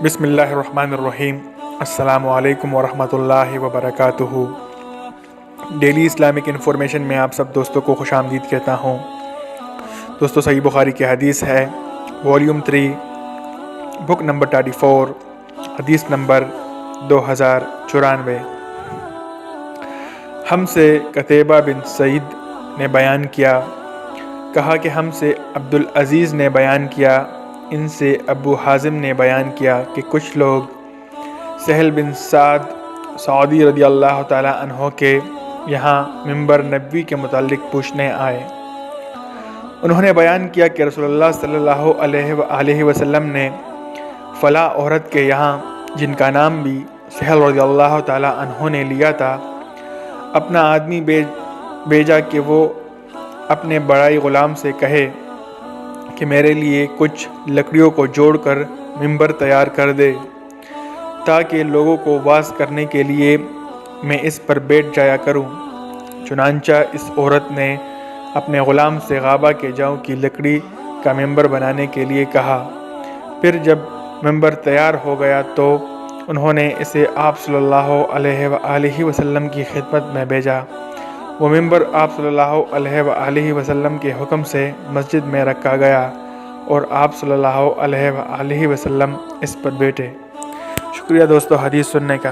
بسم اللہ الرحمن الرحیم۔ السلام علیکم ورحمۃ اللہ وبرکاتہ۔ ڈیلی اسلامک انفارمیشن میں آپ سب دوستوں کو خوش آمدید کہتا ہوں۔ دوستو، صحیح بخاری کی حدیث ہے، والیوم 3، بک نمبر 34، حدیث نمبر 2094۔ ہم سے قتیبہ بن سعید نے بیان کیا، کہا کہ ہم سے عبدالعزیز نے بیان کیا، ان سے ابو حازم نے بیان کیا کہ کچھ لوگ سہل بن سعد سعودی رضی اللہ تعالیٰ عنہ کے یہاں منبر نبوی کے متعلق پوچھنے آئے۔ انہوں نے بیان کیا کہ رسول اللہ صلی اللہ علیہ وآلہ وسلم نے فلاں عورت کے یہاں، جن کا نام بھی سہل رضی اللہ تعالیٰ عنہ نے لیا تھا، اپنا آدمی بھیجا کہ وہ اپنے بڑائی غلام سے کہے کہ میرے لیے کچھ لکڑیوں کو جوڑ کر منبر تیار کر دے، تاکہ لوگوں کو واعظ کرنے کے لیے میں اس پر بیٹھ جایا کروں۔ چنانچہ اس عورت نے اپنے غلام سے غابہ کے جاؤں کی لکڑی کا منبر بنانے کے لیے کہا۔ پھر جب منبر تیار ہو گیا تو انہوں نے اسے آپ صلی اللہ علیہ وآلہ وسلم کی خدمت میں بھیجا۔ وہ منبر آپ صلی اللہ علیہ وآلہ وسلم کے حکم سے مسجد میں رکھا گیا اور آپ صلی اللہ علیہ وآلہ وسلم اس پر بیٹھے۔ شکریہ دوستو حدیث سننے کا۔